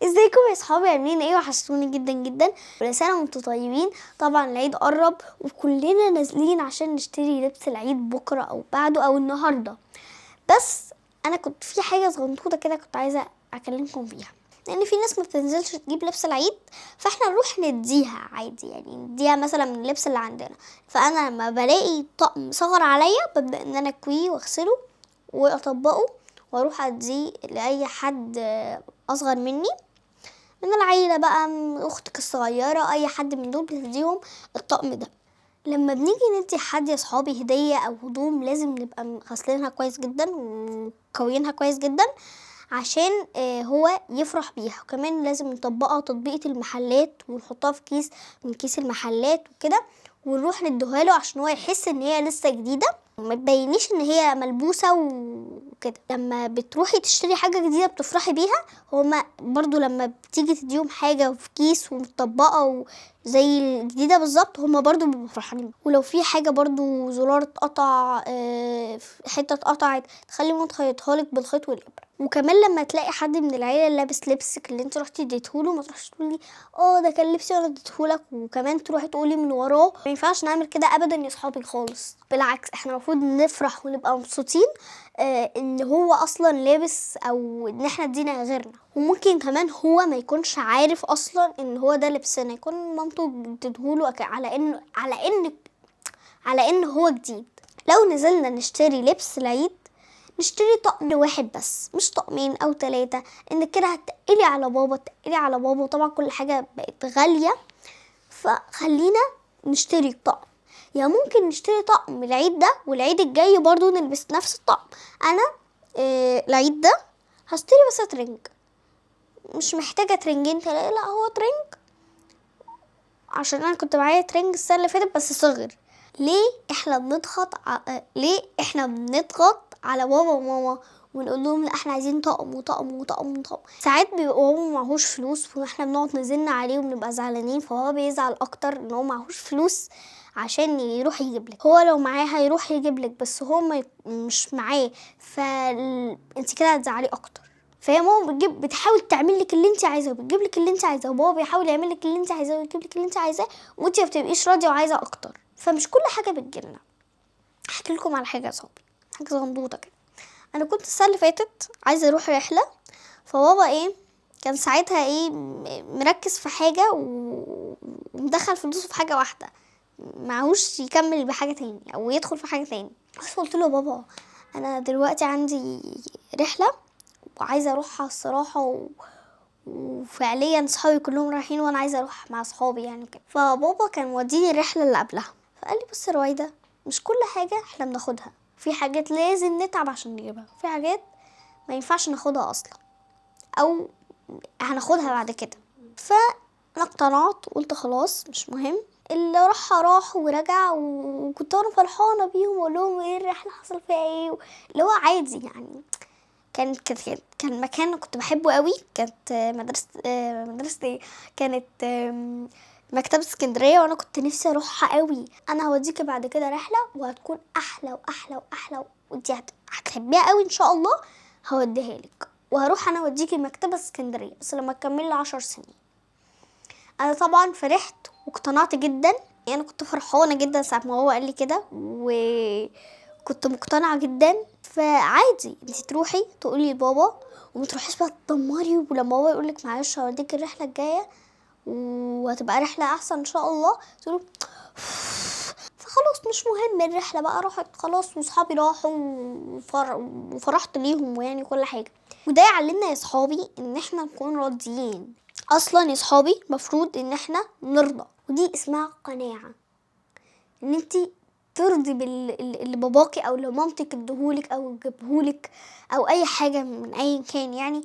ازيكم يا صحابي؟ عاملين ايه؟ وحشتوني جدا جدا. كل سنه وانتم طيبين. طبعا العيد قرب وكلنا نازلين عشان نشتري لبس العيد بكره او بعده او النهارده. بس انا كنت في حاجه صغنطوطه كده كنت عايزه اكلمكم فيها، لان في ناس ما بتنزلش تجيب لبس العيد، فاحنا نروح نديها عادي، يعني نديها مثلا من اللبس اللي عندنا. فانا لما بلاقي طقم صغر عليا ببدا ان انا اكويه واغسله واطبقه واروح اديه لاي حد اصغر مني من العيلة بقى، من اختك الصغيرة، اي حد من دول بتديهم الطقم ده. لما بنيجي ندي حد يا صحابي هدية او هدوم لازم نبقى غاسلينها كويس جدا وكوينها كويس جدا عشان هو يفرح بيها. وكمان لازم نطبقها تطبيقة المحلات ونحطها في كيس من كيس المحلات وكده، ونروح نديها له عشان هو يحس ان هي لسه جديدة، ما تبينيش ان هي ملبوسة وكده. لما بتروحي تشتري حاجة جديدة بتفرحي بيها، هما برضو لما بتيجي تديهم حاجة في كيس ومتطبقة زي الجديدة بالظبط هما برضو بيبقوا فرحانين. ولو في حاجة برضو زرار اتقطع، حتة اتقطعت، تخلي ماما تخيطها لك بالخيط والإبرة. وكمان لما تلاقي حد من العيله لابس لبسك اللي انت رحتي اديتهوله، ما تروحيش تقولي ده كان لبسي وانا اديتهولك، وكمان تروحي تقولي من وراه. ما ينفعش نعمل كده ابدا يا صحابي خالص، بالعكس احنا المفروض نفرح ونبقى مبسوطين ان هو اصلا لابس او ان احنا ادينا غيرنا. وممكن كمان هو ما يكونش عارف اصلا ان هو ده لبسنا، يكون مامته اديتهوله على ان هو جديد. لو نزلنا نشتري لبس العيد نشتري طقم واحد بس، مش طقمين او 3، ان كده هتقلي على بابا تقلي على بابا، وطبعا كل حاجة بقت غالية. فخلينا نشتري طقم، يا ممكن نشتري طقم العيد ده والعيد الجاي برضو نلبس نفس الطقم. انا العيد ده هشتري بس ترنج، مش محتاجة ترنجين 3، لا هو ترنج، عشان انا كنت معايا ترنج السنة اللي فاتت بس صغر. ليه احنا بنضغط على بابا وماما ونقول لهم لا احنا عايزين طقم وطقم وطقم وطقم؟ ساعات بيبقى هو معهوش فلوس واحنا بنقعد نزلنا عليه وبنبقى زعلانين، فهو بيزعل اكتر ان هو معهوش فلوس عشان يروح يجيب لك. هو لو معاه هيروح يجيب لك، بس هو مش معاه، فانت كده هتزعلي اكتر. فهي ماما بتحاول تعمل لك اللي انت عايزاه وبتجيب لك اللي انت عايزاه، وبابا بيحاول يعمل لك اللي انت عايزاه ويجيب لك اللي انت عايزاه، وانت ما بتبقيش راضيه وعايزه اكتر. فمش كل حاجه بتجيلنا. احكي لكم على حاجه يا صحابي، حاجه صغنطوطه كده. انا كنت السنه اللي فاتت عايزه اروح رحله، فبابا كان ساعتها مركز في حاجه ومدخل فلوسه في حاجه واحده، معهوش يكمل بحاجه تاني او يدخل في حاجه تاني. بس قلت له بابا انا دلوقتي عندي رحله وعايزه اروحها الصراحه وفعليا صحابي كلهم رايحين وانا عايزه اروح مع صحابي يعني كده. فبابا كان موديني الرحله اللي قبلها، فقال لي بص يا رويده، مش كل حاجه احنا بناخدها، في حاجات لازم نتعب عشان نجيبها، في حاجات ما ينفعش ناخدها اصلا او هناخدها بعد كده. فانا اقتنعت وقلت خلاص مش مهم، اللي راح ورجع، وكنت انا فرحانه بيهم واقول لهم ايه الرحله حصل فيها ايه، اللي هو عادي يعني. كان مكان كنت بحبه قوي، كانت مدرسة ايه، كانت مكتبة اسكندرية، وانا كنت نفسي اروحها قوي. انا هوديكي بعد كده رحلة وهتكون احلى واحلى واحلى، وانتي هتحبيها قوي ان شاء الله. هوديها لك وهروح انا اوديكي مكتبة اسكندرية بس لما تكملي 10 سنين. انا طبعا فرحت واقتنعت جدا، يعني كنت فرحانة جدا ساعة ما هو قال لي كده وكنت مقتنعة جدا. فعادي انتي تروحي تقولي لبابا وما تروحيش بقى تدمري، ولما هو يقول لك معلش هوديك الرحله الجايه وهتبقى رحله احسن ان شاء الله، تقولوا فخلاص مش مهم الرحله بقى راحت خلاص وصحابي راحوا وفرحت ليهم ويعني كل حاجه. وده يعلمنا يا صحابي ان احنا نكون راضيين. اصلا يا صحابي مفروض ان احنا نرضى، ودي اسمها قناعه، ان انتي ترضي باللي باباكي او اللي مامتك ادهولك او جابهولك او اي حاجه من اي كان. يعني